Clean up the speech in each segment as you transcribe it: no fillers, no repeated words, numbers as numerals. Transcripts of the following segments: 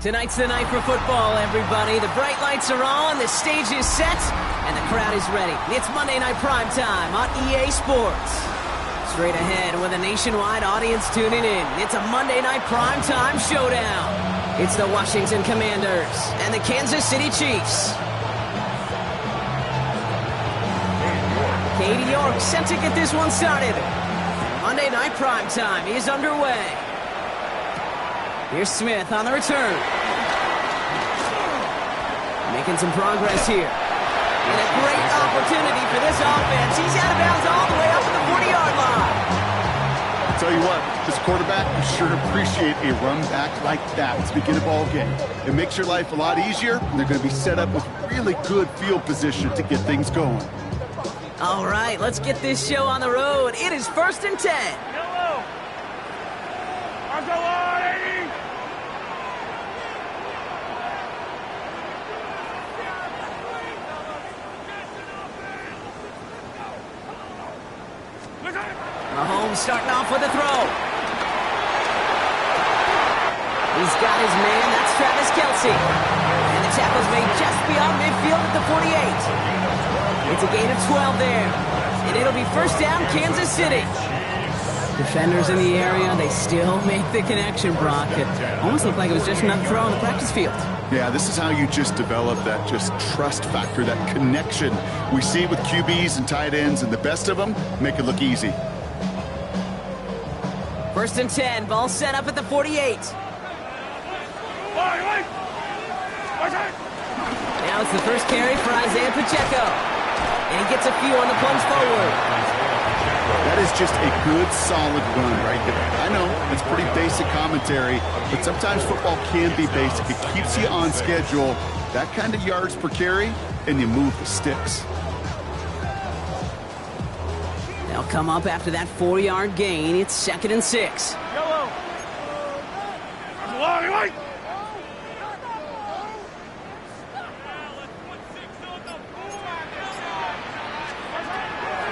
Tonight's the night for football, everybody. The bright lights are on, the stage is set, and the crowd is ready. It's Monday Night Primetime on EA Sports. Straight ahead with a nationwide audience tuning in, it's a Monday Night Primetime showdown. It's the Washington Commanders and the Kansas City Chiefs. Katie York set to get this one started. Monday Night Primetime is underway. Here's Smith on the return. Making some progress here. And a great opportunity for this offense. He's out of bounds all the way up to the 40-yard line. I'll tell you what, as a quarterback, you sure appreciate a run back like that to begin a ball game. It makes your life a lot easier, and they're going to be set up with really good field position to get things going. All right, let's get this show on the road. It is 1st and 10. Yellow. Argo 80. Mahomes starting off with a throw. He's got his man. That's Travis Kelce. And the tackle's made just beyond midfield at the 48. It's a gain of 12 there. And it'll be first down, Kansas City. Defenders in the area, they still make the connection, Brock. It almost looked like it was just another throw on the practice field. Yeah, this is how you just develop that just trust factor, that connection we see with QBs and tight ends, and the best of them make it look easy. 1st and 10, ball set up at the 48. Now it's the first carry for Isaiah Pacheco. And he gets a few on the plunge forward. That is just a good, solid run right there. I know, it's pretty basic commentary, but sometimes football can be basic. It keeps you on schedule, that kind of yards per carry, and you move the sticks. They'll come up after that 4-yard gain. It's 2nd and 6. Yellow.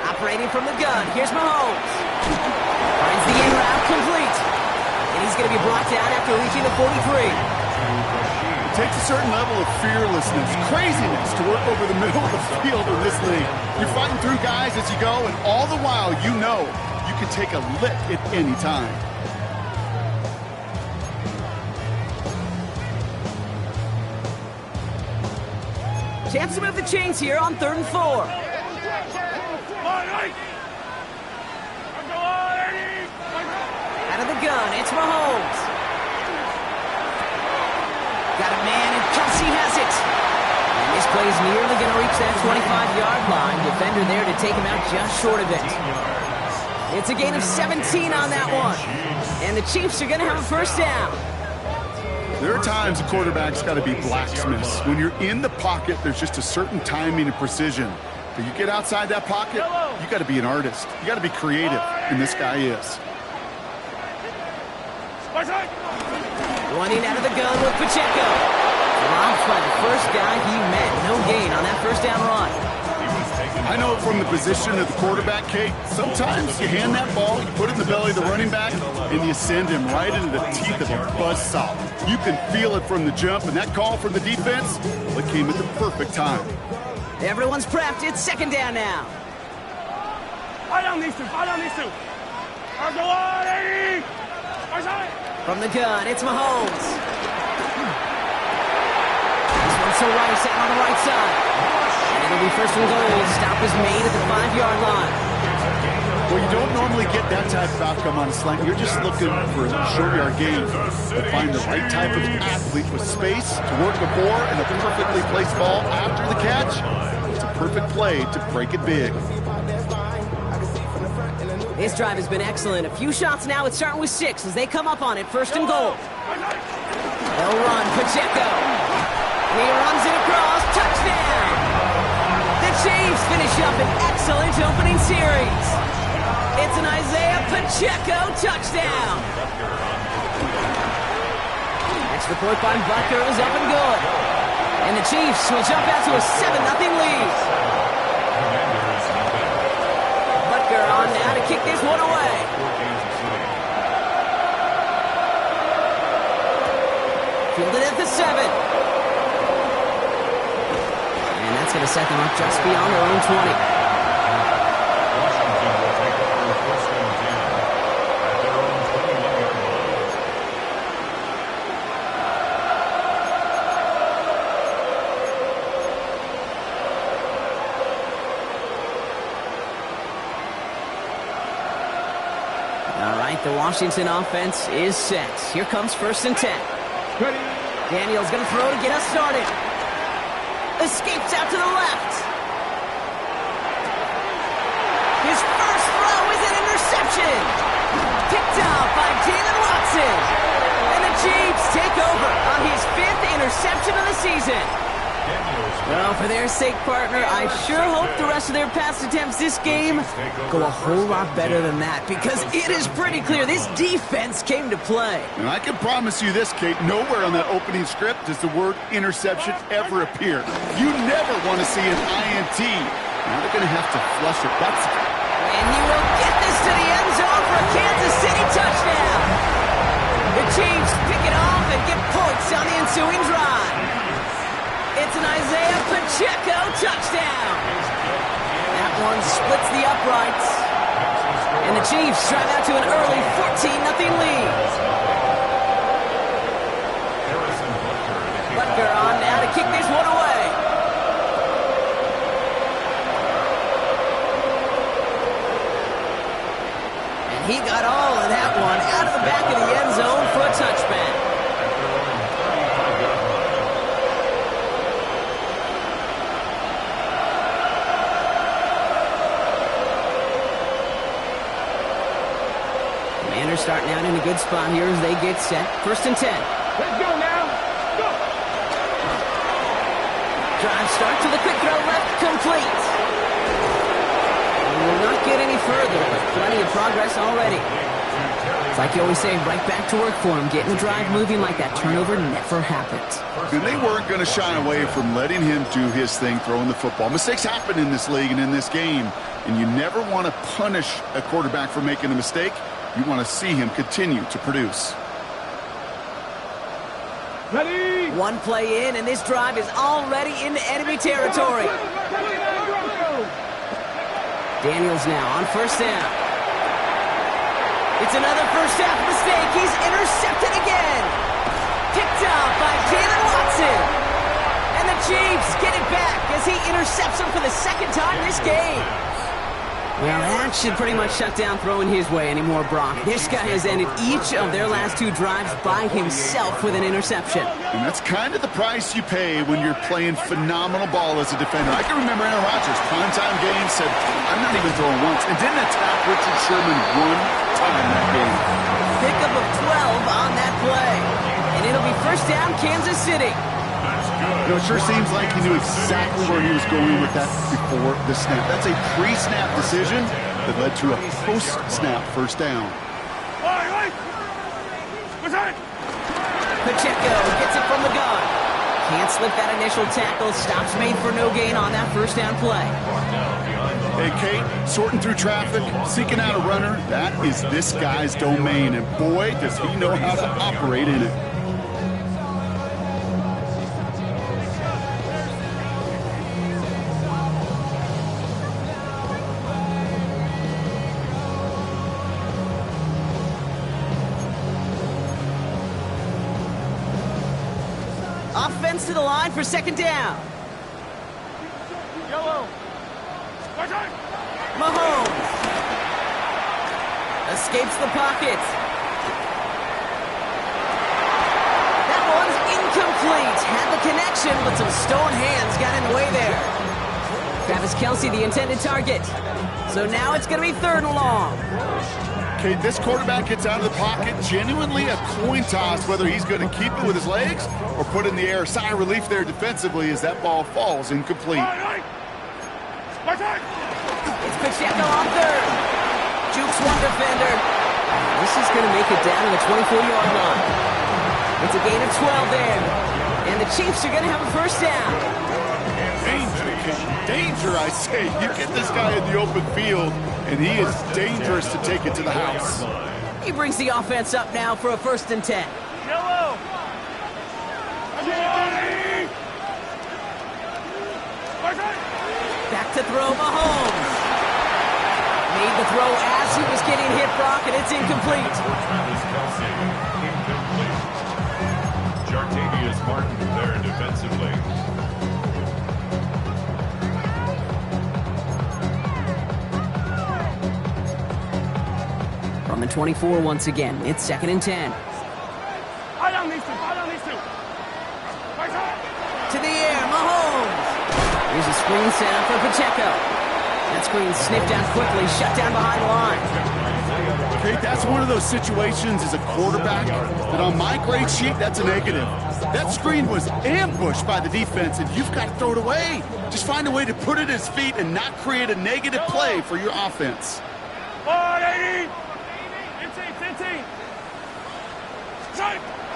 Operating from the gun, here's Mahomes. Finds the in route complete. And he's going to be brought down after reaching the 43. It takes a certain level of fearlessness, craziness to work over the middle of the field in this league. You're fighting through guys as you go, and all the while you know you can take a lick at any time. Chance to move the chains here on 3rd and 4. Out of the gun, it's Mahomes. Got a man, and Kelce has it. And this play's nearly going to reach that 25-yard line. Defender there to take him out just short of it. It's a gain of 17 on that one. And the Chiefs are going to have a first down. There are times a quarterback's got to be blacksmiths. When you're in the pocket, there's just a certain timing and precision. But you get outside that pocket, you got to be an artist. You got to be creative, and this guy is. Running out of the gun with Pacheco. Dropped by the first guy he met. No gain on that first down run. I know from the position of the quarterback, Kate, sometimes you hand that ball, you put it in the belly of the running back, and you send him right into the teeth of a buzzsaw. You can feel it from the jump, and that call from the defense, well, it came at the perfect time. Everyone's prepped. It's 2nd down now. From the gun, it's Mahomes. This one's to Rice out on the right side. And it'll be 1st and goal. Stop is made at the 5-yard line. Well, you don't normally get that type of outcome on a slant. You're just looking for a short-yard gain. To find the right type of athlete with space to work before and a perfectly placed ball after the catch. It's a perfect play to break it big. This drive has been excellent. A few shots now. It's starting with 6 as they come up on it. 1st and goal. They'll run. Pacheco. He runs it across. Touchdown. The Chiefs finish up an excellent opening series. It's an Isaiah Pacheco touchdown. Extra point by Butker is up and good. And the Chiefs will jump out to a 7-0 lead. Butker on now to kick this one away. Fielded at the 7. And that's going to set them up just beyond their own 20. Washington will take over first and 10 at their own 21-yard line. All right, the Washington offense is set. Here comes first and 10. Daniels going to throw to get us started. Escapes out to the left. His first throw is an interception. Picked up by Jaylen Watson. And the Chiefs take over on his 5th interception of the season. Well, for their sake, partner, I sure hope the rest of their pass attempts this game go a whole lot better than that, because it is pretty clear this defense came to play. And I can promise you this, Kate, nowhere on that opening script does the word interception ever appear. You never want to see an INT. Now they're going to have to flush it. And he will get this to the end zone for a Kansas City touchdown. The Chiefs pick it off and get points on the ensuing drive. It's an Isaiah Pacheco touchdown. That one splits the uprights. And the Chiefs drive out to an early 14-0 lead. Butker on now to kick this one away. And he got all of that one out of the back of the end zone for a touchback. Starting out in a good spot here as they get set. First and 10. Let's go now. Go. Drive start to the quick throw left, complete. And will not get any further, but plenty of progress already. It's like you always say, right back to work for him. Getting the drive moving like that turnover never happened. And they weren't going to shy away from letting him do his thing, throwing the football. Mistakes happen in this league and in this game, and you never want to punish a quarterback for making a mistake. You want to see him continue to produce. Ready? One play in, and this drive is already into enemy territory. Daniels now on first down. It's another first half mistake. He's intercepted again. Picked up by Jaylen Watson. And the Chiefs get it back as he intercepts him for the second time this game. Well, that should pretty much shut down throwing his way anymore, Brock. This guy has ended each of their last 2 drives by himself with an interception. And that's kind of the price you pay when you're playing phenomenal ball as a defender. I can remember Aaron Rodgers, primetime game, said, I'm not even throwing once, and didn't attack Richard Sherman one time that game. Pickup of 12 on that play. And it'll be first down, Kansas City. You know, it sure seems like he knew exactly where he was going with that before the snap. That's a pre-snap decision that led to a post-snap first down. Pacheco gets it from the gun. Can't slip that initial tackle. Stops made for no gain on that first down play. Hey, Kate, sorting through traffic, seeking out a runner, that is this guy's domain. And boy, does he know how to operate in it. Offense to the line for second down. Yellow. Mahomes escapes the pocket. That one's incomplete. Had the connection, but some stone hands got in the way there. Travis Kelce, the intended target. So now it's going to be 3rd and long. Okay, this quarterback gets out of the pocket, genuinely a coin toss whether he's going to keep it with his legs or put it in the air. Sigh of relief there defensively as that ball falls incomplete. It's Pacheco on 3rd. Jukes one defender. This is going to make it down to the 24-yard line. It's a gain of 12 there. And the Chiefs are going to have a first down. Danger, I say. You get this guy in the open field, and he is dangerous to take it to the house. He brings the offense up now for a 1st and 10. Yellow. Back to throw, Mahomes. Made the throw as he was getting hit, Brock, and it's incomplete. Travis Kelce, incomplete. Jartavius Martin there defensively. From the 24 once again, it's 2nd and 10. To the air, Mahomes. Here's a screen set up for Pacheco. That screen sniffed out quickly, shut down behind the line. Okay, that's one of those situations as a quarterback that on my grade sheet, that's a negative. That screen was ambushed by the defense, and you've got to throw it away. Just find a way to put it at his feet and not create a negative play for your offense.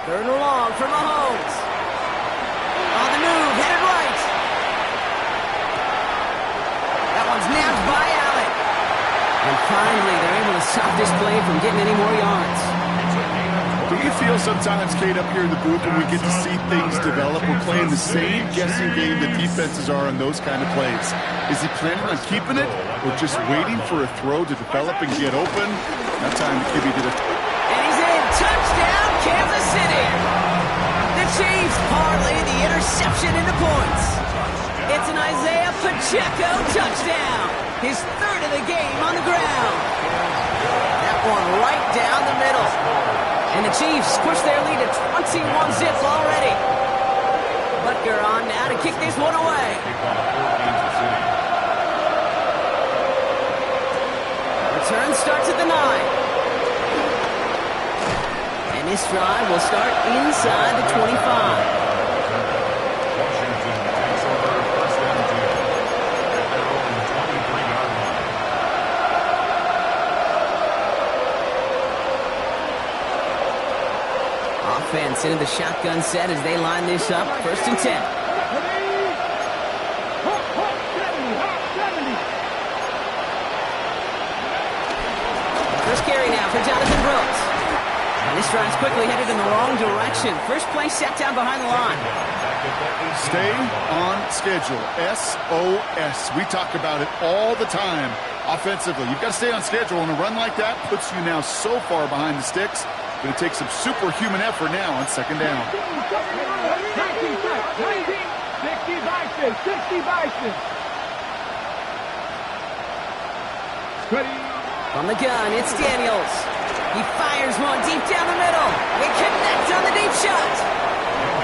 3rd and long for Mahomes. On the move, headed right. That one's nabbed by Allen. And finally, they're able to stop this play from getting any more yards. Do you feel sometimes, Kate, up here in the booth when we get to see things develop, we're playing the same guessing game that defenses are on those kind of plays? Is he planning on keeping it or just waiting for a throw to develop and get open? That time, Kibbe did it. And he's in. Touchdown, Kansas City. The Chiefs parlay the interception into points. It's an Isaiah Pacheco touchdown. His 3rd of the game on the ground. That one right down the middle. And the Chiefs push their lead to 21-zip already. Butker on now to kick this one away. Return starts at the 9. And this drive will start inside the 25. Washington takes over 1st and 10 at their own 23-yard line. Offense into the shotgun set as they line this up. 1st and 10. First carry now for Jonathan Brooks. And this drive's quickly headed in the wrong direction. First play set down behind the line. Stay on schedule. SOS. We talk about it all the time offensively. You've got to stay on schedule, and a run like that puts you now so far behind the sticks. Going to take some superhuman effort now on 2nd down. 60 Bison. From the gun, it's Daniels. He fires one deep down the middle. They connect on the deep shot.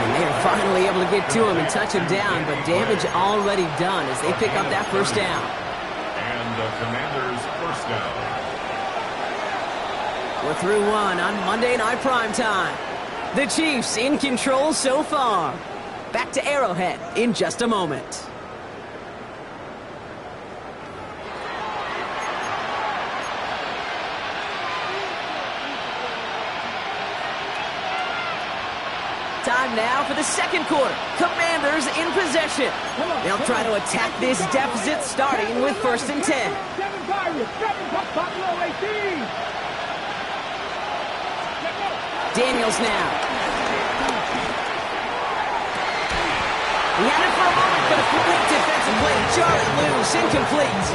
And they are finally able to get to him and touch him down, but damage already done as they pick up that 1st down. And the Commanders' 1st down. We're through one on Monday Night Primetime. The Chiefs in control so far. Back to Arrowhead in just a moment. Time now for the 2nd quarter. Commanders in possession. They'll try to attack this deficit starting with 1st and 10. Daniels now. He had it for a moment, but a quick defensive play to Charlie loose, incomplete.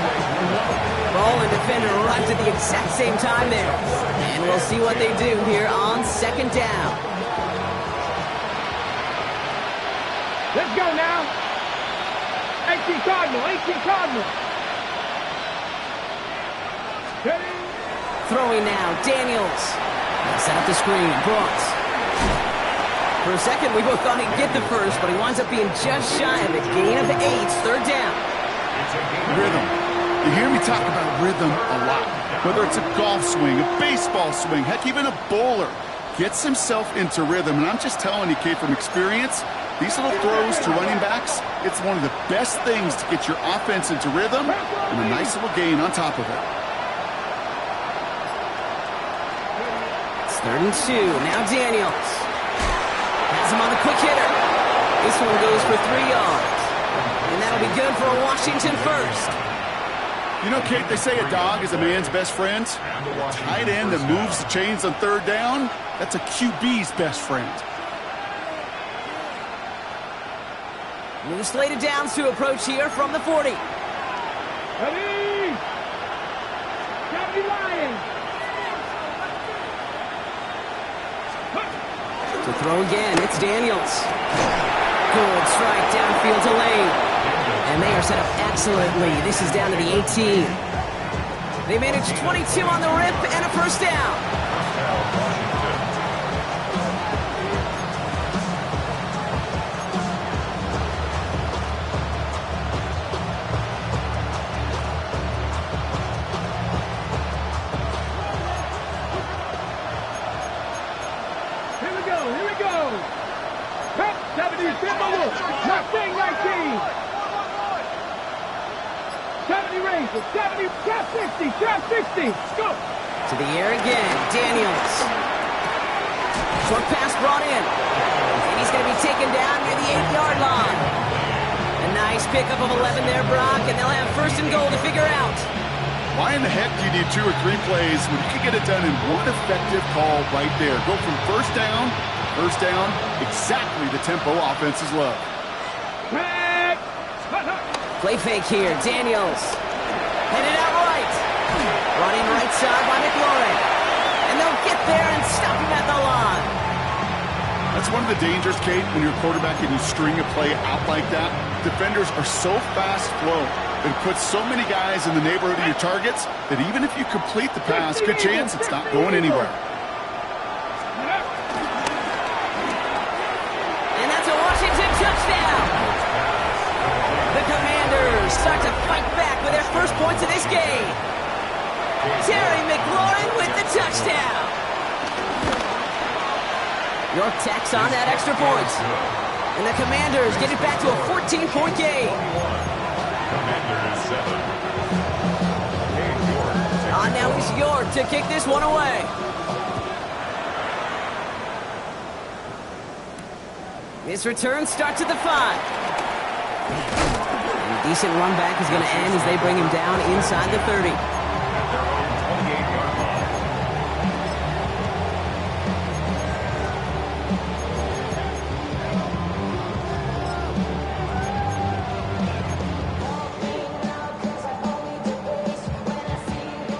Ball and defender arrived at the exact same time there. And we'll see what they do here on 2nd down. Let's go now. 18 Cardinal. Throwing now, Daniels. Set up the screen, Brooks. For a second, we both thought he'd get the first, but he winds up being just shy of a gain of 8, 3rd down. Rhythm. You hear me talk about rhythm a lot. Whether it's a golf swing, a baseball swing, heck, even a bowler gets himself into rhythm. And I'm just telling you, Kate, from experience, these little throws to running backs, it's one of the best things to get your offense into rhythm and a nice little gain on top of it. It's 3rd and 2. Now Daniels. Has him on the quick hitter. This one goes for 3 yards. And that'll be good for a Washington 1st. You know, Kate, they say a dog is a man's best friend. A tight end that moves the chains on 3rd down, that's a QB's best friend. New slated downs to approach here from the 40. Ready? 70 Lions. To throw again, it's Daniels. Good strike downfield to Lane. And they are set up excellently. This is down to the 18. They managed 22 on the rip and a first down. Here we go. Prep 70, Timberwolves. Mustang 19. 70 Rangers. 70, trap 60, trap 60. Go. To the air again, Daniels. Short pass brought in. And he's going to be taken down near the 8-yard line. A nice pickup of 11 there, Brock, and they'll have first and goal to figure out. Why in the heck do you need 2 or 3 plays when you can get it done in one effective call right there? Go from first down, exactly the tempo offenses love. Play fake here, Daniels. Headed out right. Running right side by McLaurin. And they'll get there and stop him at the line. That's one of the dangers, Kate, when you're a quarterback and you string a play out like that. Defenders are so fast flow. It puts so many guys in the neighborhood of your targets that even if you complete the pass, good chance it's not going anywhere. And that's a Washington touchdown. The Commanders start to fight back with their first points of this game. Terry McLaurin with the touchdown. York tacks on that extra point. And the Commanders get it back to a 14-point game. Now it's York to kick this one away. This return starts at the 5. And a decent run back is going to end as they bring him down inside the 30.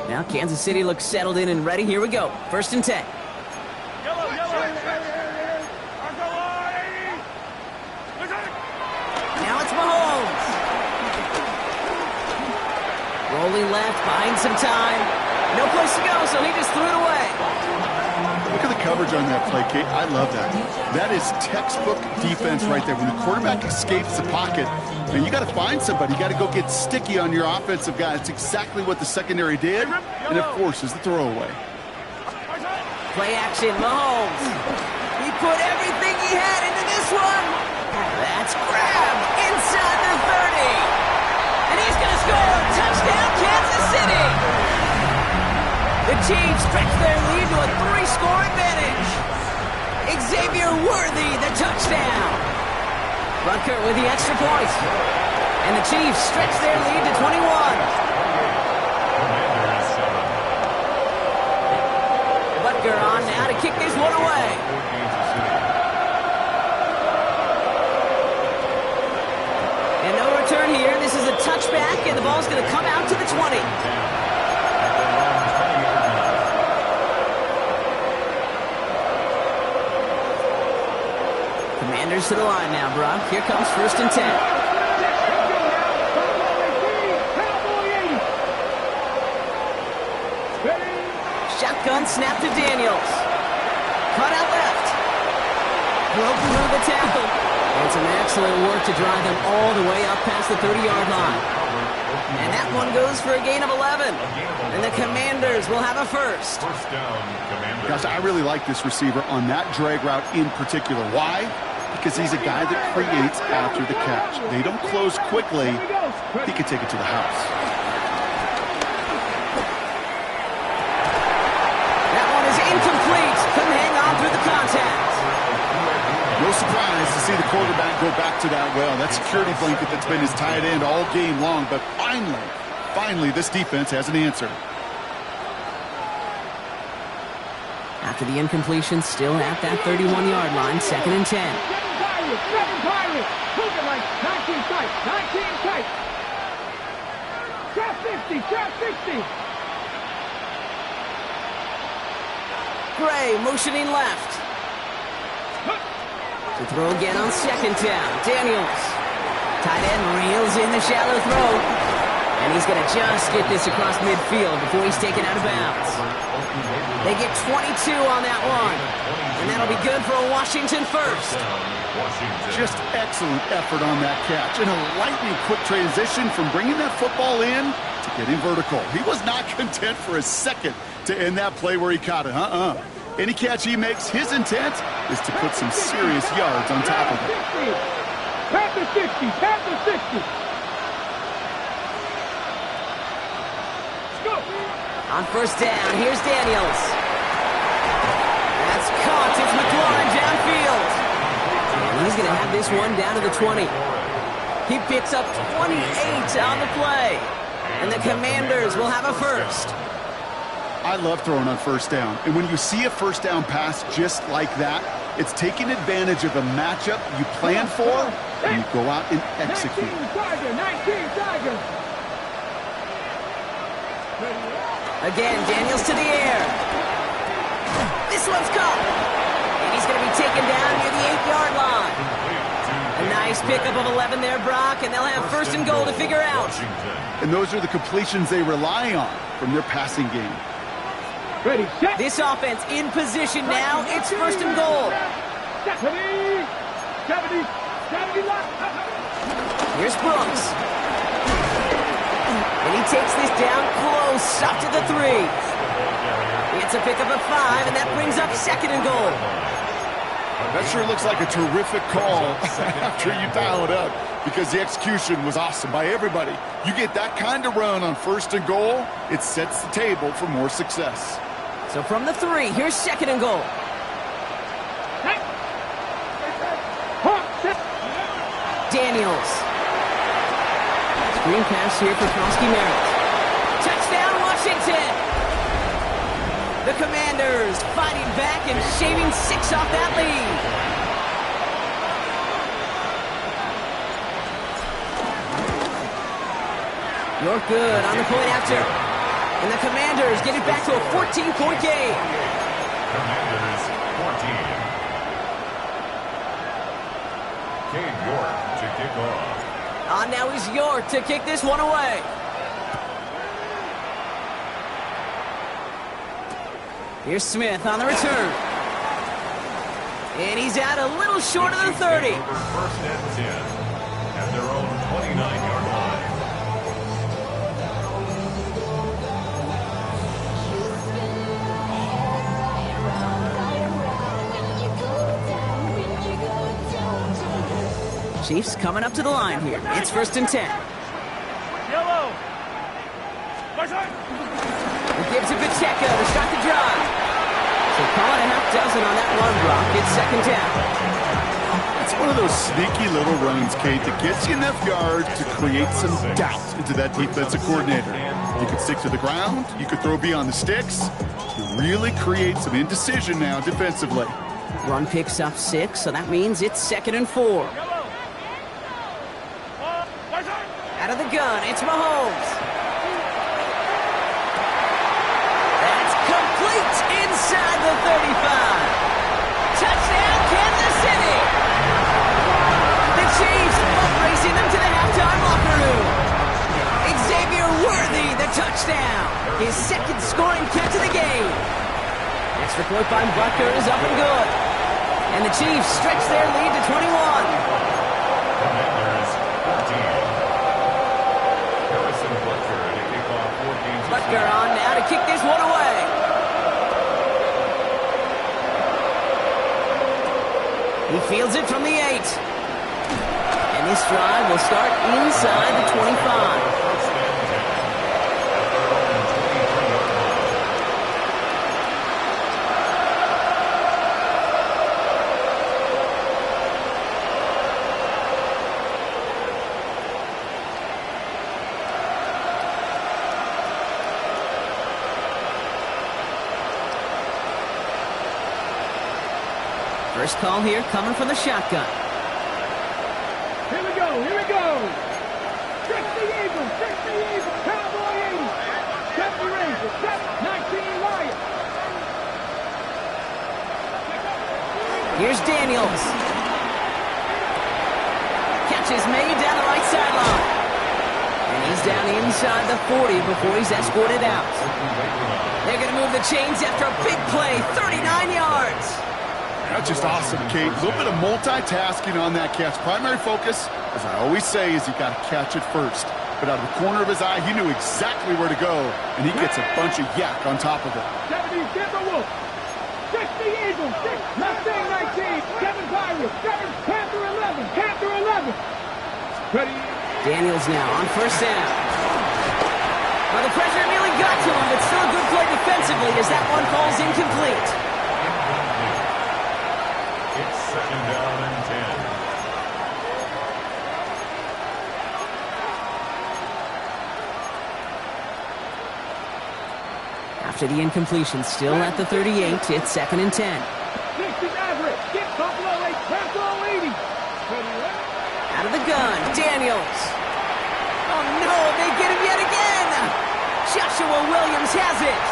Now Kansas City looks settled in and ready. Here we go. First and 10. Now it's Mahomes. Rolling left, buying some time. No place to go, so he just threw it away. Look at the coverage on that play, Kate. I love that. That is textbook defense right there. When the quarterback escapes the pocket, and you got to find somebody. You got to go get sticky on your offensive guy. It's exactly what the secondary did, and it forces the throwaway. Play action, Mahomes. He put everything he had into this one. That's grabbed inside the 30. And he's going to score. Touchdown, Kansas City. The Chiefs stretch their lead to a 3-score advantage. Xavier Worthy, the touchdown. Butker with the extra point. And the Chiefs stretch their lead to 21. Butker on now to kick this one away. And no return here. This is a touchback, and the ball's going to come out to the 20. Commanders to the line now, Brock. Here comes first and 10. Shotgun snap to Daniels. Cut out left. Broke through the tackle. And some excellent work to drive them all the way up past the 30-yard line. And that one goes for a gain of 11. And the Commanders will have a first. First down, Commanders. Gosh, I really like this receiver on that drag route in particular. Why? Because he's a guy that creates after the catch. They don't close quickly. He can take it to the house. That one is incomplete. Couldn't hang on through the contact. No surprise to see the quarterback go back to that well. That security blanket that's been his tight end all game long. But finally, this defense has an answer. After the incompletion, still at that 31-yard line, second and 10. Seven Pirates. Moving like 19 tight. 19 tight. Trap 60, trap 60. Gray motioning left. To throw again on second down. Daniels. Tight end reels in the shallow throw. And he's going to just get this across midfield before he's taken out of bounds. They get 22 on that one. And that'll be good for a Washington first. Just excellent effort on that catch. And a lightning quick transition from bringing that football in to getting vertical. He was not content for a second to end that play where he caught it. Any catch he makes, his intent is to put some serious yards on top of it. Panther 60, Panther 60. Go. On first down, here's Daniels. That's caught. It's McLaurin downfield. And he's going to have this one down to the 20. He picks up 28 on the play. And the Commanders will have a first. I love throwing on first down. And when you see a first down pass just like that, it's taking advantage of a matchup you plan for, and you go out and execute. 19 Tiger. Again, Daniels to the air. This one's caught. And he's going to be taken down near the 8-yard line. A nice pickup of 11 there, Brock, and they'll have first and goal to figure out. And those are the completions they rely on from their passing game. Ready, set. This offense in position now. It's first and goal. 70 left. Here's Brooks. And he takes this down close, up to the 3. It's a pickup of 5, and that brings up second and goal. That sure looks like a terrific call after you dial it up, because the execution was awesome by everybody. You get that kind of run on first and goal, it sets the table for more success. So from the 3, here's second and goal. Daniels. Screen pass here for Krosky Merritt. Touchdown, Washington! The Commanders fighting back and shaving 6 off that lead. You're good on the point after. And the Commanders get it back to a 14-point game. Commanders 14. Cade York to kick off. On now is York to kick this one away. Here's Smith on the return. And he's out a little short of the 30. First and 10 at their own 29-yard line. Chiefs coming up to the line here. It's first and 10. Yellow. He gives it Pacheco to start the drive. So call it a half dozen on that run block. It's second down. It's one of those sneaky little runs, Kate, that gets you enough yards to create some doubt into that defensive coordinator. You could stick to the ground. You could throw beyond the sticks. You really create some indecision now defensively. Run picks up 6, so that means it's second and 4. Out of the gun, it's Mahomes. That's complete inside the 35. Touchdown, Kansas City. The Chiefs racing them to the halftime locker room. Xavier Worthy, the touchdown. His second scoring catch of the game. Extra point by Butker is up and good. And the Chiefs stretch their lead to 21. Commanders 14. Harrison Butker to kick off 14. Butker on now to kick this one away. He fields it from the 8. And this drive will start inside the 25. First and 10 at their own 23-yard line. First call here coming from the shotgun. Here we go. Trick the Eagles, Cowboy 80. is made down the right sideline. And he's down inside the 40 before he's escorted out. They're going to move the chains after a big play, 39 yards. That's just awesome, Kate. A little bit of multitasking on that catch. Primary focus, as I always say, is you got to catch it first. But out of the corner of his eye, he knew exactly where to go, and he gets a bunch of yak on top of it. 70 Timberwolves, 60 Eagles, 6 Mustang 19, 7 Pirates, 7 Panther 11, Panther 11. Ready? Daniels now on first down. Well, the pressure nearly got to him, but still a good play defensively as that one falls incomplete. It's 2nd down and 10. After the incompletion, still at the 38, it's 2nd and 10. 60 Maverick, get Buffalo 8, Buffalo 80. Ready? Out of the gun, Daniels. Oh no, they get him yet again. Joshua Williams has it.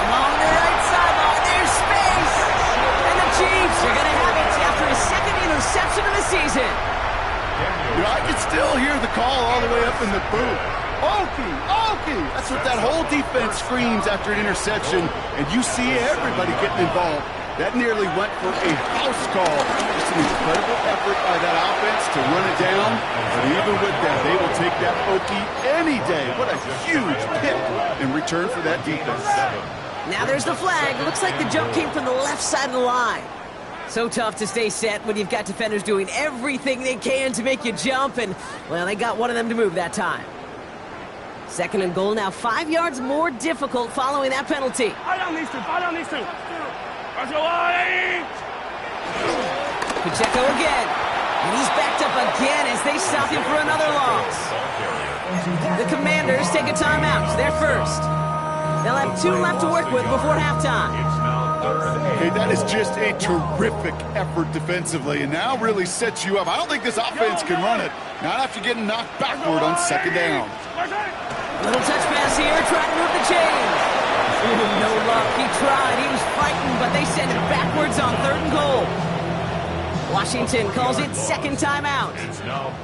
Along the right sideline, there's space. And the Chiefs are going to have it after his 2nd interception of the season. You know, I can still hear the call all the way up in the booth. Okie, Okie! That's what that whole defense screams after an interception, and you see everybody getting involved. That nearly went for a house call. Just an incredible effort by that offense to run it down, but even with that, they will take that Okie any day. What a huge pick in return for that defense. Now there's the flag. It looks like the jump came from the left side of the line. So tough to stay set when you've got defenders doing everything they can to make you jump, and, well, they got one of them to move that time. 2nd and goal, now 5 yards more difficult following that penalty. Pacheco again, and he's backed up again as they stop him for another loss. The Commanders take a timeout. They're first. They'll have 2 left to work with before halftime. Hey, that is just a terrific effort defensively, and now really sets you up. I don't think this offense can run it, not after getting knocked backward on 2nd down. Little touch pass here, trying to move the chains. No luck, he tried, he was fighting, but they send him backwards on 3rd and goal. Washington calls it 2nd timeout.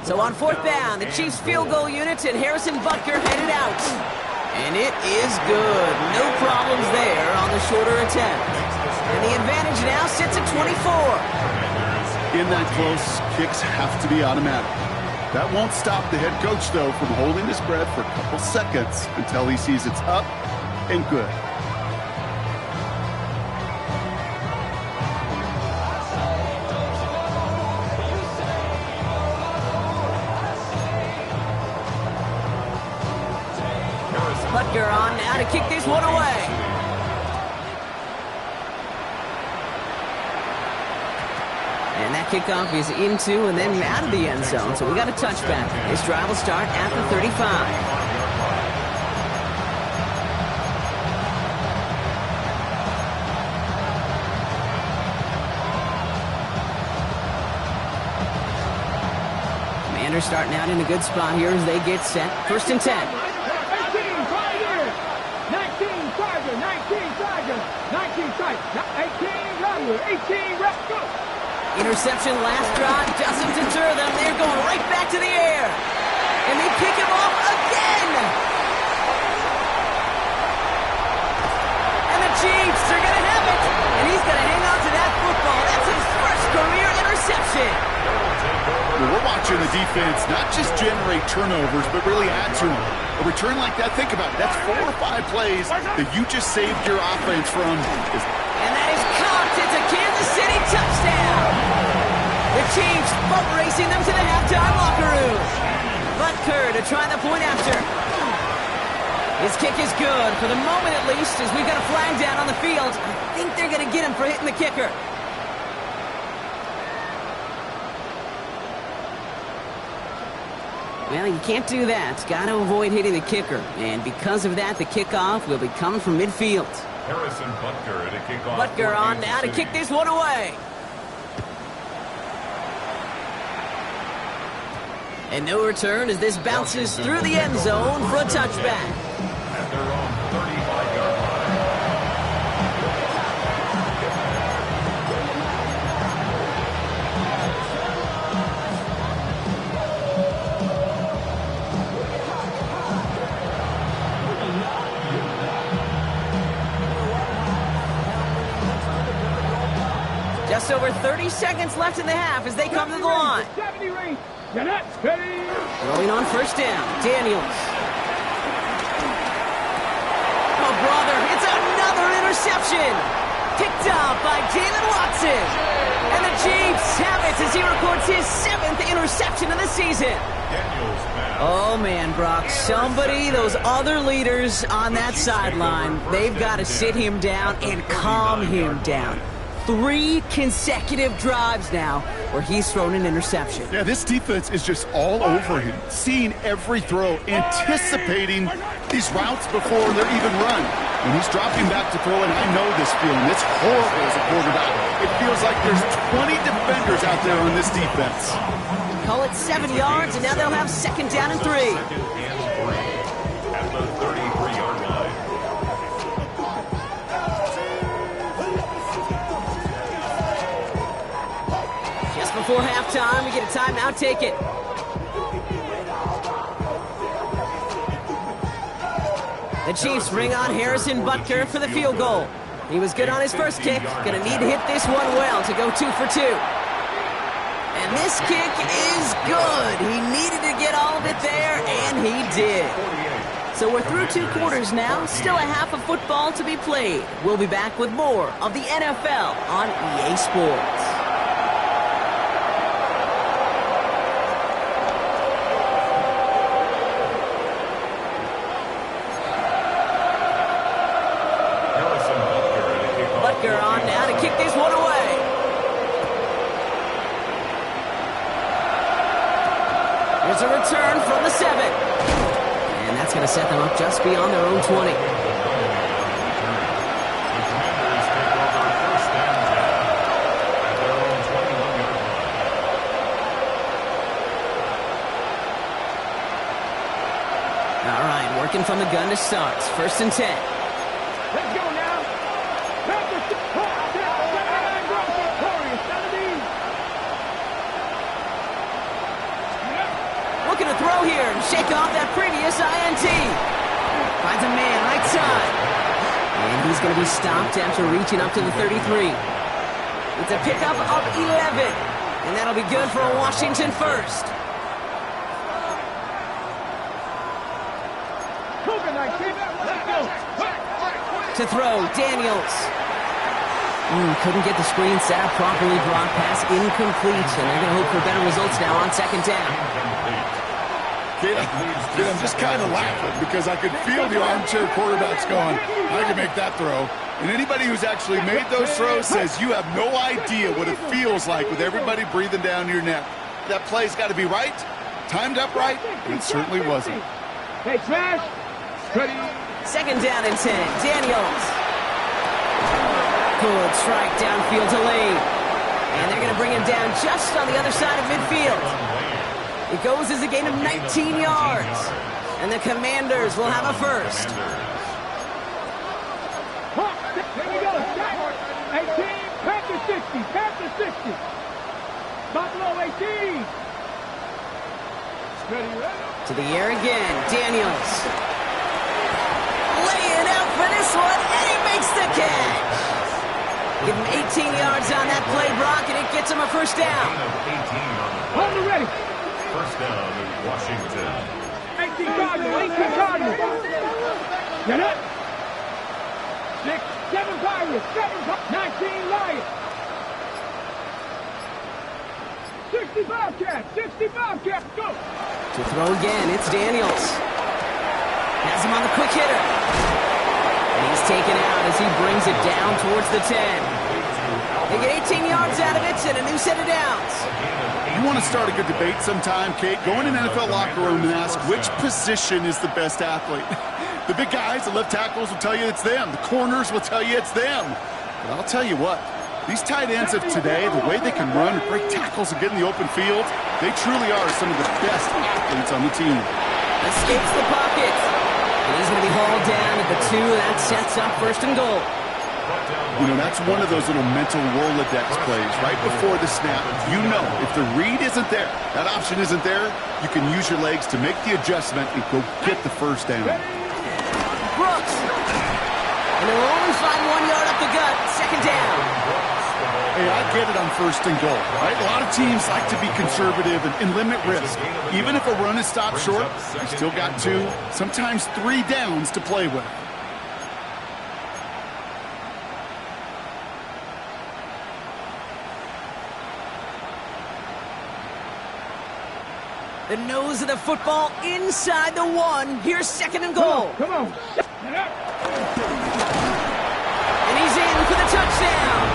So on 4th down, the Chiefs field goal unit and Harrison Butker headed out. And it is good. No problems there on the shorter attempt. And the advantage now sits at 24. In that close, kicks have to be automatic. That won't stop the head coach, though, from holding his breath for a couple seconds until he sees it's up and good. Butker on now to kick this one away. And that kickoff is into and then out of the end zone, so we got a touchback. This drive will start at the 35. Commanders starting out in a good spot here as they get set. 1st and 10. 18 Interception last drive doesn't deter them. They're going right back to the air. And they kick him off again. And the Chiefs are going to have it. And he's going to hang on to that football. That's his first career interception. Well, we're watching the defense not just generate turnovers, but really add to them. A return like that, think about it. That's 4 or 5 plays that you just saved your offense from. And that is caught. It's a Kansas City touchdown. The Chiefs boat racing them to the halftime locker room. Butker to try the point after. His kick is good, for the moment at least, as we've got a flag down on the field. I think they're going to get him for hitting the kicker. Well, you can't do that. Got to avoid hitting the kicker. And because of that, the kickoff will be coming from midfield. Harrison Butker to kick off. Butker on now to kick this one away. And no return as this bounces through the end zone for a touchback. At their own 35-yard line. over 30 seconds left in the half as they come to the line. 70 range. Jeanette, steady. Throwing on first down, Daniels. Oh, brother, it's another interception. Picked up by Jalen Watson. And the Chiefs have it as he records his 7th interception of the season. Oh, man, Brock, those other leaders on that sideline, they've got to sit him down and calm him down. 3 consecutive drives now where he's thrown an interception. Yeah, this defense is just all over him, seeing every throw, anticipating these routes before they're even run. When he's dropping back to throw, and I know this feeling, it's horrible as a quarterback. It feels like there's 20 defenders out there on this defense. Call it 7 yards, and now they'll have 2nd down and 3. At the 33-yard line. Just before halftime, we get a timeout. Take it. The Chiefs bring on Harrison Butker for the field goal. He was good on his first kick. Gonna need to hit this one well to go 2 for 2. And this kick is good. He needed to get all of it there, and he did. So we're through 2 quarters now. Still a half of football to be played. We'll be back with more of the NFL on EA Sports. Butker on now to kick this one away. There's a return from the 7. And that's going to set them up just beyond their own 20. All right, working from the gun to start. 1st and 10. Let's go now. Looking to throw here and shake off that previous INT. Finds a man right side. And he's going to be stopped after reaching up to the 33. It's a pickup of 11. And that'll be good for a Washington first. To throw, Daniels. Couldn't get the screen set up properly. Brock pass incomplete. And they're going to hope for better results now on 2nd down. Kid, I'm just kind of laughing because I could feel the armchair quarterbacks going, I can make that throw. And anybody who's actually made those throws says you have no idea what it feels like with everybody breathing down your neck. That play's got to be right, timed up right, and it certainly wasn't. Hey, smash. Ready. 2nd down and 10. Daniels. Good strike downfield to Lane. And they're going to bring him down just on the other side of midfield. It goes as a gain of 19 yards. And the Commanders will have a first. Here we go. 18. Panther 60. Panther 60. Buffalo 18. To the air again. Daniels. Laying out for this one. And he makes the catch. Give him 18 yards on that play, Brock, and it gets him a first down. Hold it ready. First down in Washington. 18 Cardinal. 18 Cardinal. Get up. 6, 7 Pirates. 19 Lions. 60 Bobcats. 60 Bobcats. Go. To throw again, it's Daniels. Has him on the quick hitter. And he's taken out as he brings it down towards the 10. They get 18 yards out of it and a new set of downs. You want to start a good debate sometime, Kate? Go in an NFL locker room and ask which position is the best athlete. The big guys, the left tackles will tell you it's them. The corners will tell you it's them. But I'll tell you what, these tight ends of today, the way they can run, break tackles, and get in the open field, they truly are some of the best athletes on the team. Escapes the pocket. And he's going to be hauled down at the 2. That sets up 1st and goal. You know, that's one of those little mental Rolodex plays. Right before the snap, you know if the read isn't there, that option isn't there, you can use your legs to make the adjustment and go get the first down. Brooks. And they'll only find 1 yard up the gut. 2nd down. Hey, I get it on first and goal, right? A lot of teams like to be conservative and limit risk. Even if a run is stopped short, you still got 2, sometimes 3 downs to play with. The nose of the football inside the 1. Here's second and goal. Come on. And he's in for the touchdown.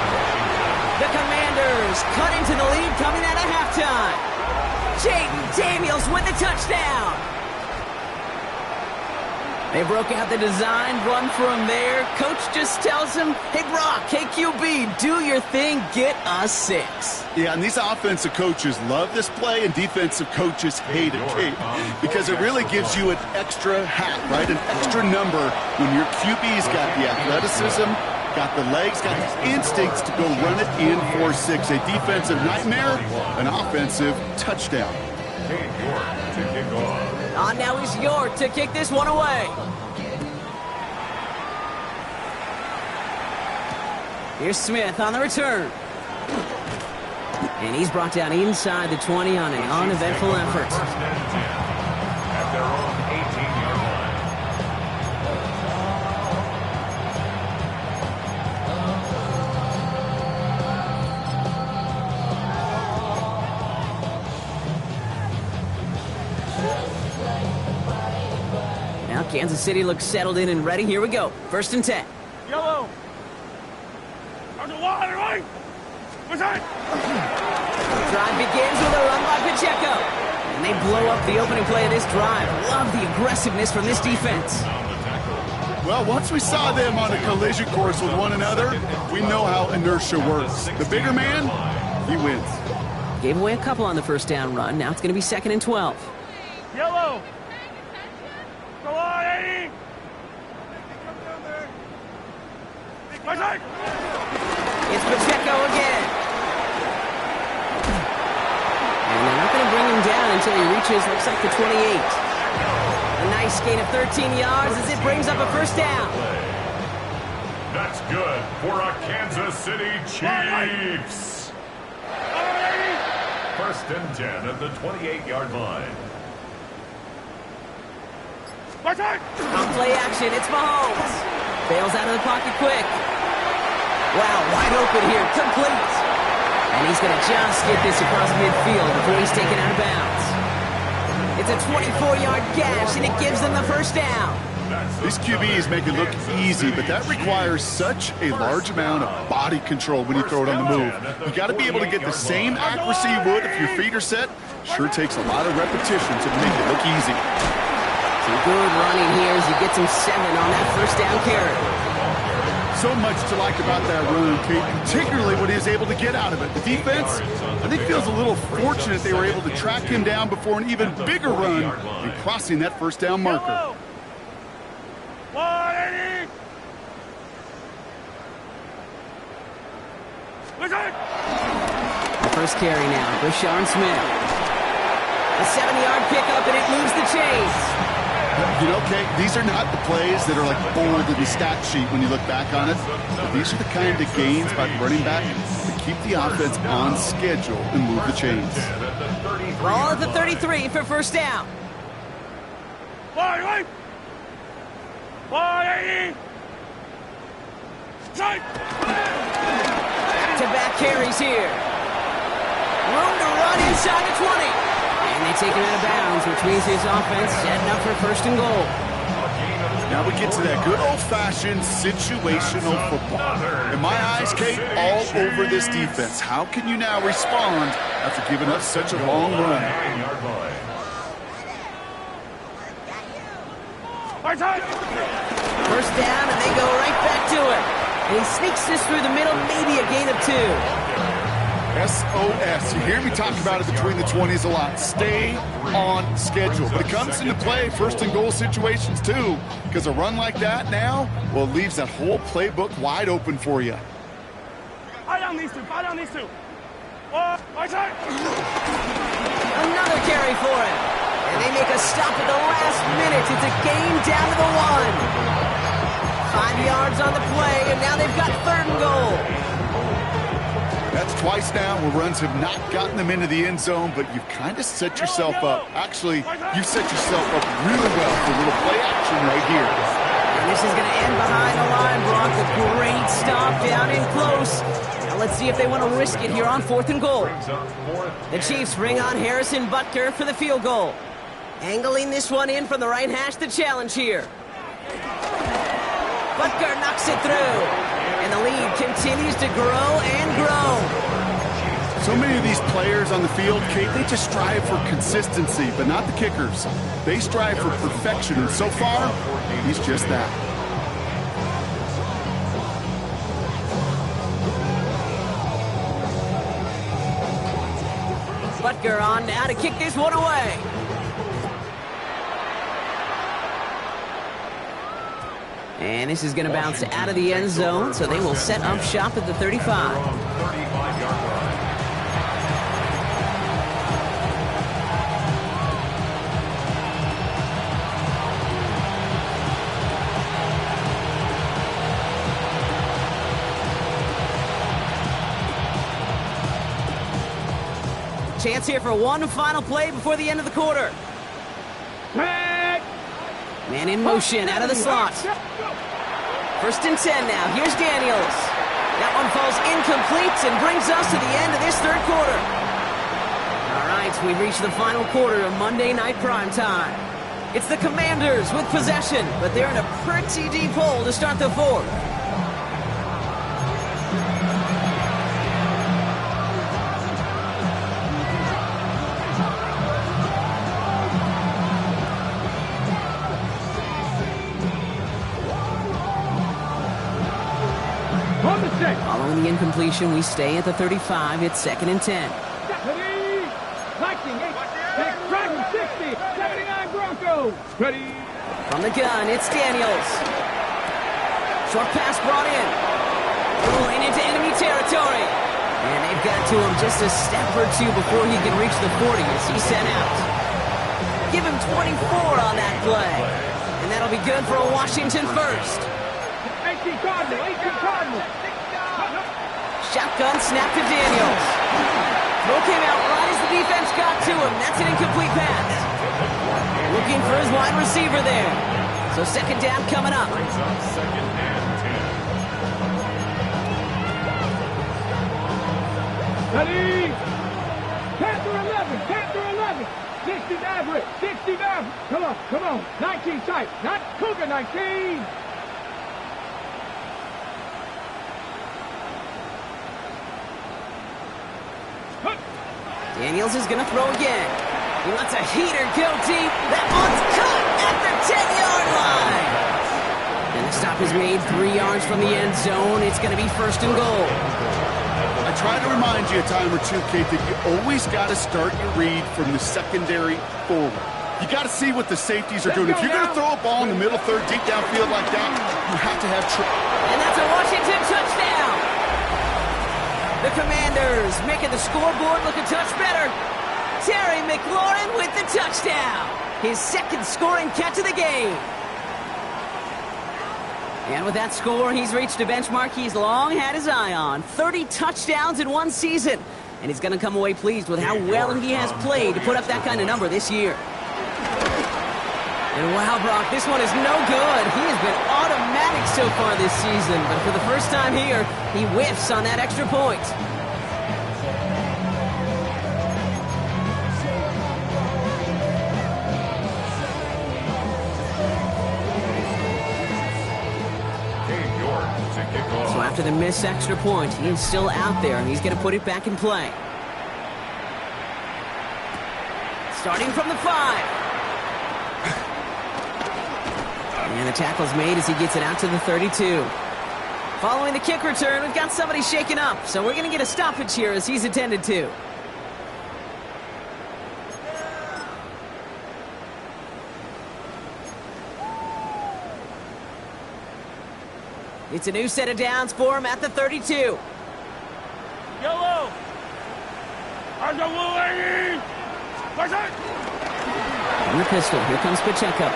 The Commanders cut into the lead coming out of halftime. Jaden Daniels with the touchdown. They broke out the design run from there. Coach just tells him, hey, Brock, hey, QB, do your thing, get us 6. Yeah, and these offensive coaches love this play, and defensive coaches hate it, Kate, because it really gives you an extra hat, right, an extra number when your QB's got the athleticism, got the legs, got the instincts to go run it in for 6. A defensive nightmare, an offensive touchdown. Cade York to kick off. Now is York to kick this one away. Here's Smith on the return. And he's brought down inside the 20 on an uneventful effort. First and 10 at their own 18-yard Now Kansas City looks settled in and ready. Here we go. First and 10. Yellow. On the water, right? What's that? The drive begins with a run by Pacheco. And they blow up the opening play of this drive. Love the aggressiveness from this defense. Well, once we saw them on a collision course with one another, we know how inertia works. The bigger man, he wins. Gave away a couple on the first down run. Now it's going to be second and 12. Yellow. Go on, Eddie. What's that? It's Pacheco again. And they're not going to bring him down until he reaches, looks like the 28. A nice gain of 13 yards as it brings up a first down. That's good for a Kansas City Chiefs. First and 10 at the 28-yard line. What's that? On play action, it's Mahomes. Bails out of the pocket quick. Wow, wide open here, complete. And he's going to just get this across midfield before he's taken out of bounds. It's a 24-yard gash, and it gives them the first down. These QBs make it look easy, but that requires such a large amount of body control when you throw it on the move. You got to be able to get the same accuracy you would if your feet are set. Sure takes a lot of repetition to make it look easy. Some good running here as he gets him 7 on that first down carry. So much to like about that run, Kate, particularly what he was able to get out of it. The defense, I think, feels a little fortunate they were able to track him down before an even bigger run and crossing that first down marker. 180. What's that? The first carry now, Brashard Smith. A 70-yard pickup, and it moves the chains. You know, Kate, these are not the plays that are like bold in the stat sheet when you look back on it. But these are the kind of gains by the running back that keep the offense on schedule and move the chains. Ball at the 33 for first down. 180. 180. Back-to-back carries here. Room to run inside the 20. And they take him out of bounds, which means his offense setting up for first and goal. Now we get to that good old-fashioned situational football. In my eyes, Kate, all over this defense. How can you now respond after giving up such a long run? First down, and they go right back to it. And he sneaks this through the middle, maybe a gain of 2. SOS. You hear me talk about it between the 20s a lot. Stay on schedule. But it comes into play first and goal situations too, because a run like that now, well, it leaves that whole playbook wide open for you. Fire on these two. Fire on these two. Another carry for him. And they make a stop at the last minute. It's a game down to the 1. 5 yards on the play, and now they've got third and goal. That's twice now where runs have not gotten them into the end zone, but you've kind of set yourself up. Actually, you've set yourself up really well for a little play action right here. And this is going to end behind the line, Brock. A great stop down in close. Now let's see if they want to risk it here on 4th and goal. The Chiefs bring on Harrison Butker for the field goal. Angling this one in from the right hash, the challenge here. Butker knocks it through. And the lead continues to grow and grow. So many of these players on the field, Kate, they just strive for consistency, but not the kickers. They strive for perfection, and so far, he's just that. Butker on now to kick this one away. And this is going to bounce out of the end zone, so they will set up shop at the 35. Chance here for one final play before the end of the quarter. Man in motion out of the slot. 1st and 10 now. Here's Daniels. That one falls incomplete and brings us to the end of this 3rd quarter. All right, we've reached the final quarter of Monday Night Primetime. It's the Commanders with possession, but they're in a pretty deep hole to start the 4th. Following the incompletion, we stay at the 35. It's 2nd and 10. Lightning, 60, 79 Broncos. Ready. From the gun, it's Daniels. Short pass brought in. Rolling into enemy territory. And they've got to him just a step or two before he can reach the 40 as he's sent out. Give him 24 on that play. And that'll be good for a Washington first. 18 Cardinals. Shotgun snap to Daniels. Throw came out right as the defense got to him. That's an incomplete pass. Looking for his wide receiver there. So 2nd down coming up. Ready. Panther 11. 60 Maverick. 60 Maverick. Come on. 19 tight. Not Cougar 19. Daniels is going to throw again. He lets a heater go deep. That one's cut at the 10-yard line. And the stop is made 3 yards from the end zone. It's going to be 1st and goal. I try to remind you a time or two, Kate, that you always got to start your read from the secondary forward. You got to see what the safeties are doing. If you're going to throw a ball in the middle third, deep downfield like that, you have to have And that's a Washington touchdown. The Commanders making the scoreboard look a touch better. Terry McLaurin with the touchdown. His 2nd scoring catch of the game. And with that score, he's reached a benchmark he's long had his eye on. 30 touchdowns in one season. And he's going to come away pleased with how well he has played to put up that kind of number this year. And wow, Brock, this one is no good. He has been automatic so far this season, but for the first time here, he whiffs on that extra point. So after the missed extra point, he is still out there, and he's going to put it back in play. Starting from the 5. And the tackle's made as he gets it out to the 32. Following the kick return, we've got somebody shaken up, so we're going to get a stoppage here as he's attended to. It's a new set of downs for him at the 32. Yellow. On the pistol, here comes Pacheco.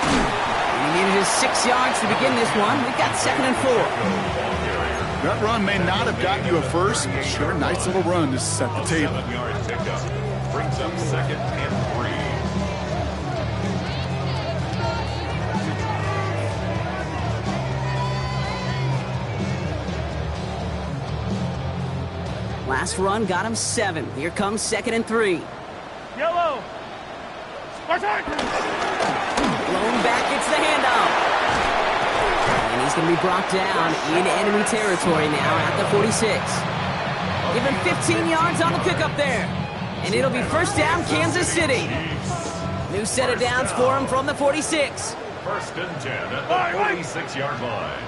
He needed his 6 yards to begin this one. We've got 2nd and 4. That run may not have gotten you a first, but sure, nice little run to set the table. 7-yard pickup brings up 2nd and 3. Last run got him 7. Here comes 2nd and 3. Yellow. Attack! Blown back, gets the handoff. And he's going to be brought down in enemy territory now at the 46. Give him 15 yards on the pickup there. And it'll be first down, Kansas City. New set of downs for him from the 46. 1st and 10 at the 46-yard line.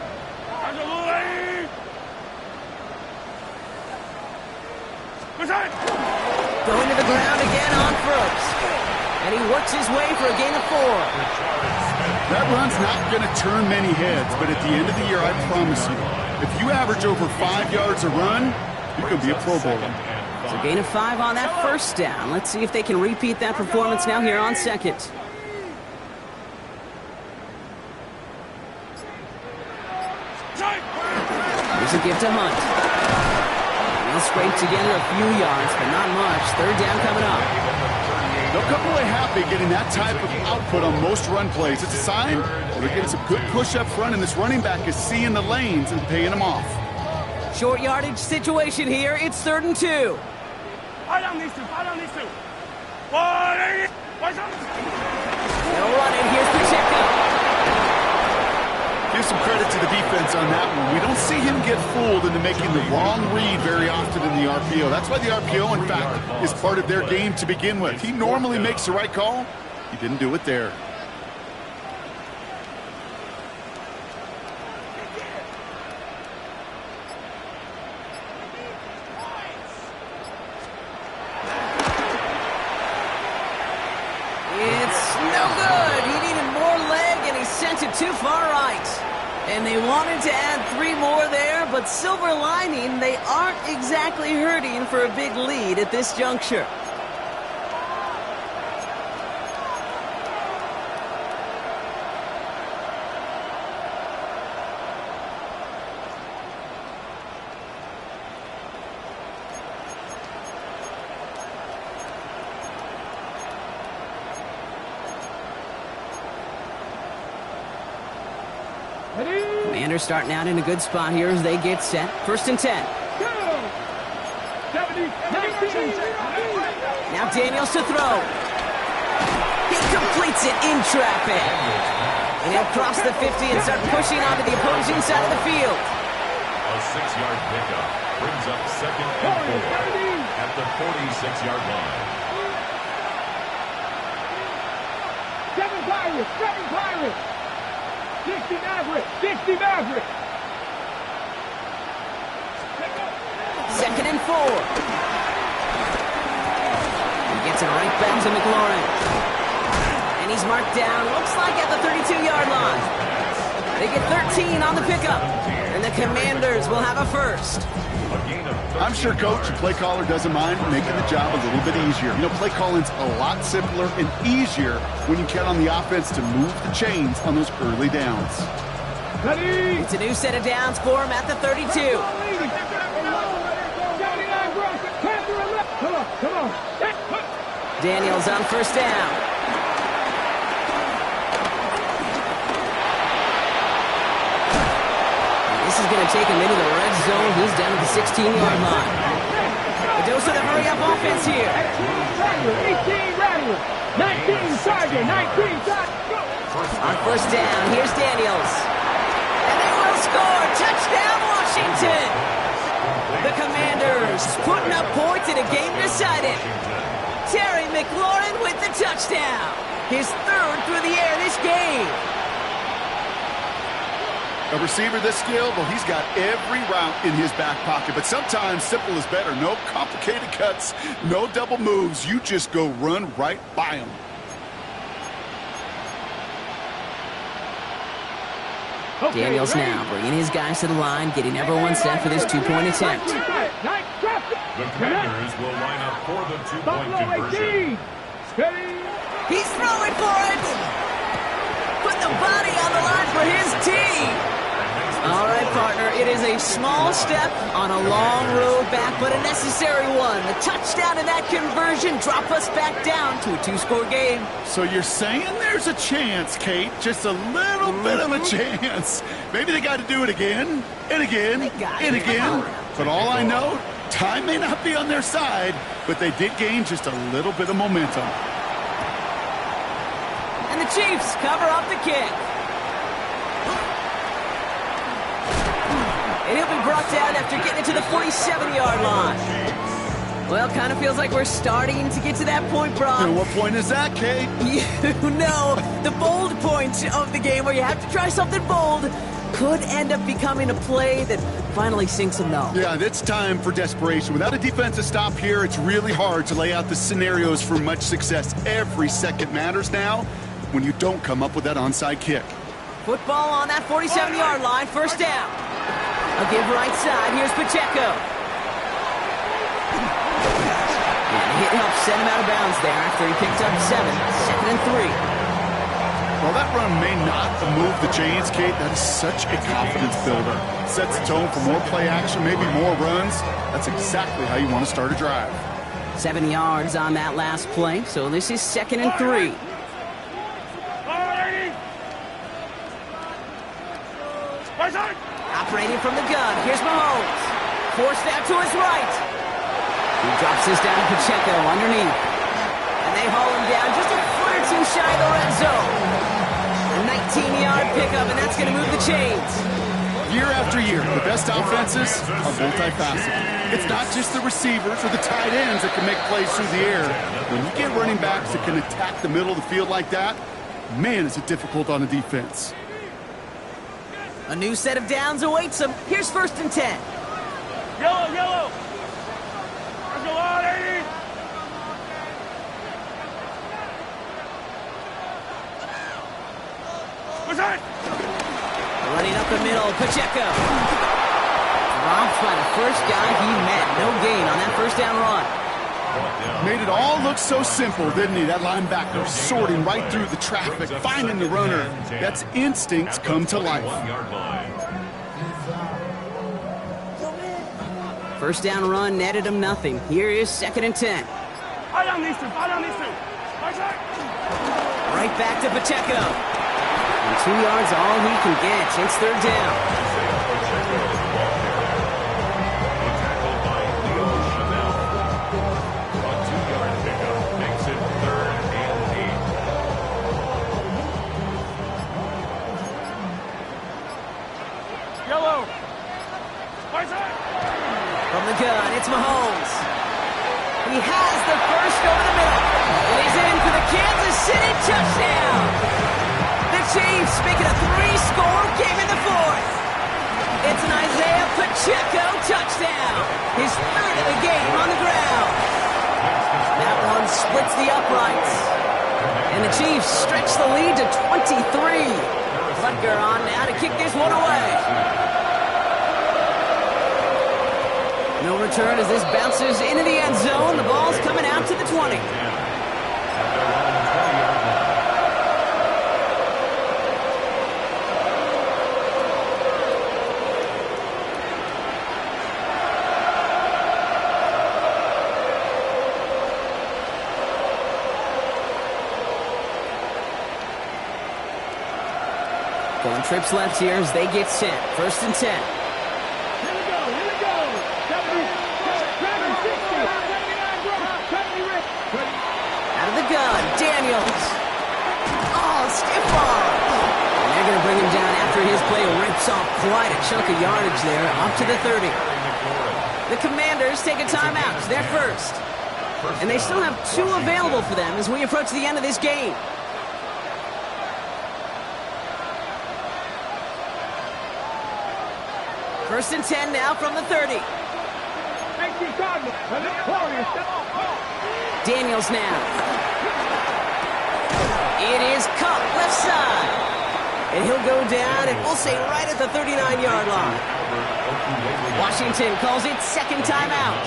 Going to the ground again on first. And he works his way for a gain of 4. That run's not going to turn many heads, but at the end of the year, I promise you, if you average over 5 yards a run, you could be a Pro Bowler. So gain of 5 on that first down. Let's see if they can repeat that performance now here on 2nd. Here's a give to Hunt. He'll scrape together a few yards, but not much. 3rd down coming up. They'll come away happy getting that type of output on most run plays. It's a sign they're getting some good push up front, and this running back is seeing the lanes and paying them off. Short yardage situation here. It's 3rd and 2. They'll run it. Here's Pacheco. Give some credit to the defense on that one. We don't see him get fooled into making the wrong read very often in the RPO. That's why the RPO, in fact, is part of their game to begin with. He normally makes the right call. He didn't do it there. It's no good. He needed more leg, and he sent it too far right. And they wanted to add 3 more there, but silver lining, they aren't exactly hurting for a big lead at this juncture. Commanders starting out in a good spot here as they get set. 1st and 10. Now Daniels to throw. He completes it in traffic. And he'll cross the 50 and start pushing onto the opposing side of the field. A 6-yard pickup brings up 2nd and 4 at the 46-yard line. 7 Pirates! 7 Pirates! 60 Maverick! 60 Maverick! 2nd and 4. He gets it right back to McLaurin. And he's marked down, looks like at the 32-yard line. They get 13 on the pickup. And the Commanders will have a first. I'm sure coach and play caller doesn't mind making the job a little bit easier. You know, play calling's a lot simpler and easier when you count on the offense to move the chains on those early downs. It's a new set of downs for him at the 32. Daniels on 1st down. This is going to take him into the red zone. He's down at the 16-yard line. A dose of the hurry-up offense here. 18 Rattler, 19 Tiger, 19 Tiger. On 1st down, here's Daniels. And they will score. Touchdown, Washington. The Commanders putting up points in a game decided. Terry McLaurin with the touchdown. His 3rd through the air this game. A receiver this skilled, well, he's got every route in his back pocket, but sometimes simple is better. No complicated cuts, no double moves. You just go run right by him. Daniels now bringing his guys to the line, getting everyone set for this 2-point attempt. The Commanders will line up for the 2-point conversion. He's throwing for it. Put the body on the line for his team. All right, partner, it is a small step on a long road back, but a necessary one. The touchdown and that conversion drop us back down to a 2-score game. So you're saying there's a chance, Kate, just a little bit of a chance. Maybe they got to do it again, and again, and again. But all I know, time may not be on their side, but they did gain just a little bit of momentum. And the Chiefs cover up the kick. And he'll be brought down after getting it to the 47-yard line. Well, kind of feels like we're starting to get to that point, Brock. And what point is that, Kate? You know, the bold point of the game where you have to try something bold could end up becoming a play that finally sinks them, though. Yeah, it's time for desperation. Without a defensive stop here, it's really hard to lay out the scenarios for much success. Every second matters now when you don't come up with that onside kick. Football on that 47-yard line, first down. I'll give right side. Here's Pacheco. And the hit helps send him out of bounds there after he picked up 7. 2nd and 3. While that run may not move the chains, Kate, that is such a confidence builder. Sets the tone for more play action, maybe more runs. That's exactly how you want to start a drive. 7 yards on that last play, so this is 2nd and 3. Operating from the gun, here's Mahomes. Forced out to his right. He drops this down to Pacheco underneath. And they haul him down just a foot or two shy of the red zone. A 19-yard pickup, and that's going to move the chains. Year after year, the best offenses are multifaceted. It's not just the receivers or the tight ends that can make plays through the air. When you get running backs that can attack the middle of the field like that, man, is it difficult on the defense. A new set of downs awaits them. Here's 1st and 10. Yellow, yellow. There's a lot, 80. What's that? Running up the middle, Pacheco. Dropped by the first guy he met. No gain on that first down run. Made it all look so simple, didn't he? That linebacker sorting right through the traffic, finding the runner. That's instincts come to life. First down run netted him nothing. Here is 2nd and 10. Right on these two. Right back to Pacheco. And 2 yards all he can get. It's 3rd down. From the gun, it's Mahomes. He has the first over the middle. And he's in for the Kansas City touchdown. The Chiefs make it a 3-score game in the 4th. It's an Isaiah Pacheco touchdown. His 3rd of the game on the ground. That one splits the uprights. And the Chiefs stretch the lead to 23. Butker on now to kick this one away. No return as this bounces into the end zone. The ball's coming out to the 20. Going trips left here as they get set. 1st and 10. Out of the gun, Daniels. Oh, stiff arm. And they're going to bring him down after his play rips off quite a chunk of yardage there, up to the 30. The Commanders take a timeout. They're first. And they still have 2 available for them as we approach the end of this game. First and 10 now from the 30. Daniels now. It is Cup, left side. And he'll go down, and we'll say right at the 39-yard line. Washington calls it 2nd timeout.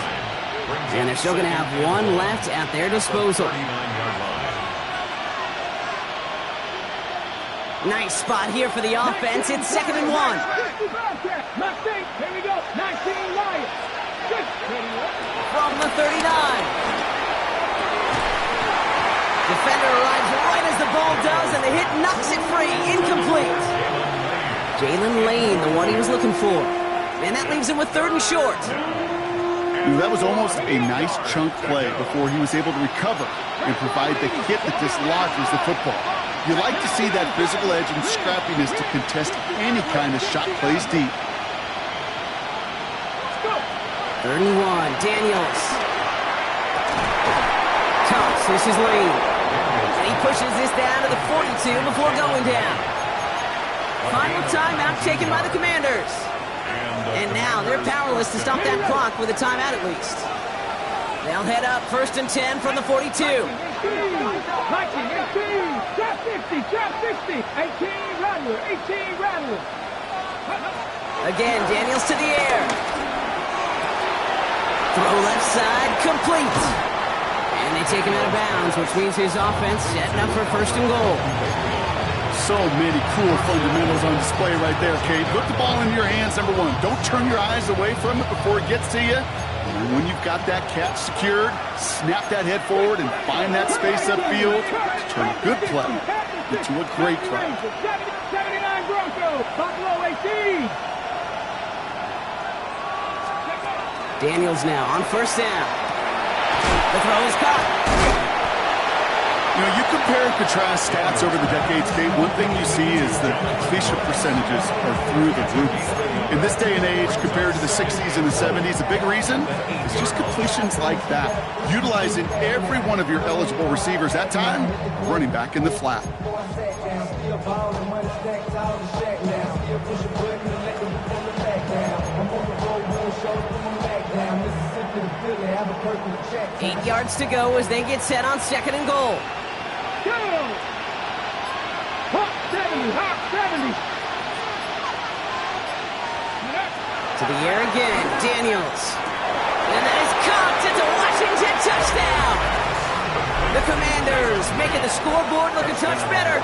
And they're still going to have 1 left at their disposal. Nice spot here for the offense. It's 2nd and 1. Bobcat. Mustang. Here we go. 19 Lions. 6. From the 39. Defender arrives right as the ball does, and the hit knocks it free. Incomplete. Jalen Lane, the one he was looking for. And that leaves him with 3rd and short. That was almost a nice chunk play before he was able to recover and provide the hit that dislodges the football. You like to see that physical edge and scrappiness to contest any kind of shot plays deep. 3rd and 1, Daniels. Toss, this is Lane. And he pushes this down to the 42 before going down. Final timeout taken by the Commanders. And now they're powerless to stop that clock with a timeout at least. They'll head up 1st and 10 from the 42. 18, trap 50, trap 60, 18 Rattler, 18 Rattler. Again, Daniels to the air. Throw left side, complete. And they take him out of bounds, which means his offense setting up for 1st and goal. So many cool fundamentals on display right there, Kate. Put the ball in your hands, number 1. Don't turn your eyes away from it before it gets to you. And when you've got that catch secured, snap that head forward and find that space upfield to turn a good play into a great play. 79 Broncos, Buffalo 18. Daniels now on 1st down. The throw is caught. You know, you compare and contrast stats over the decades, Kate. One thing you see is the completion percentages are through the roof. In this day and age, compared to the 60s and the 70s, a big reason is just completions like that. Utilizing every one of your eligible receivers that time, running back in the flat. Eight yards to go as they get set on 2nd and goal. Go! Hot 70, hot 70. To the air again, Daniels. And that is caught. It's a Washington touchdown. The Commanders making the scoreboard look a touch better.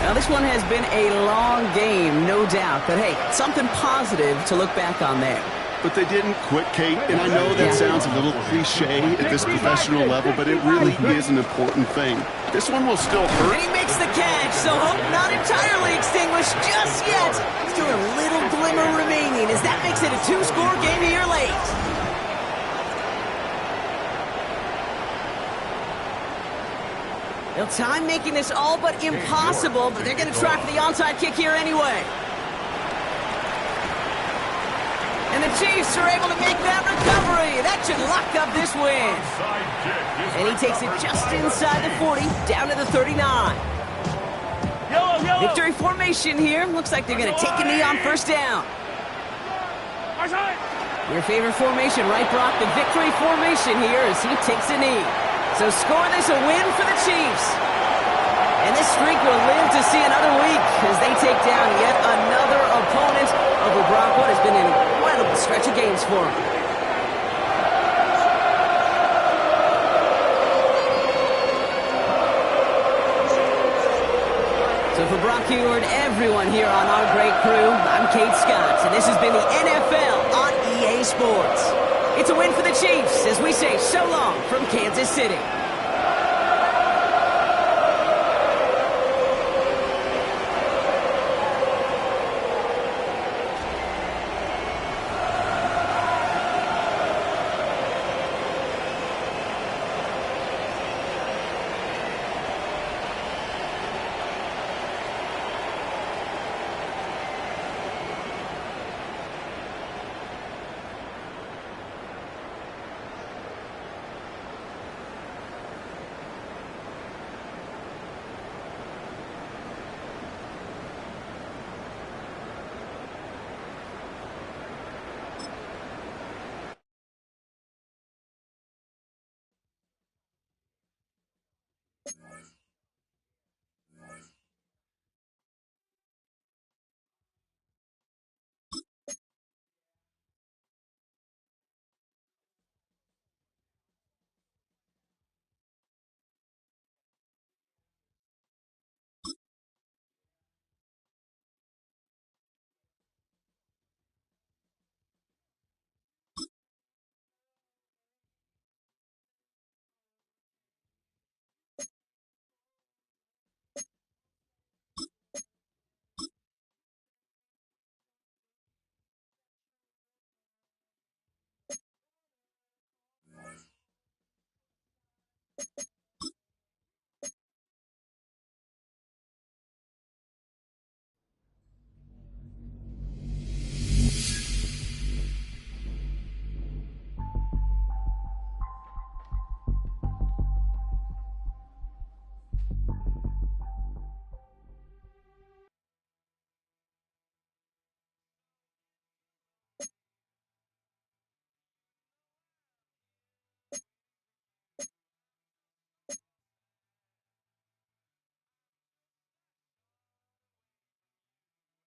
Now, this one has been a long game, no doubt. But, hey, something positive to look back on there. But they didn't quit, Kate, and I know that sounds a little cliche at this professional level, but it really is an important thing. This one will still hurt. And he makes the catch, so hope not entirely extinguished just yet. Still a little glimmer remaining as that makes it a 2-score game here late. Well, time making this all but impossible, but they're going to try for the onside kick here anyway. And the Chiefs are able to make that recovery. That should lock up this win. And he takes it just inside the 40, down to the 39. Victory formation here. Looks like they're going to take a knee on 1st down. Your favorite formation, right, Brock? The victory formation here as he takes a knee. So score this a win for the Chiefs. And this streak will live to see another week as they take down yet another opponent over Brock. What has been an incredible stretch of games for him. So for Brock Huard, everyone here on our great crew, I'm Kate Scott, and this has been the NFL on EA Sports. It's a win for the Chiefs as we say so long from Kansas City.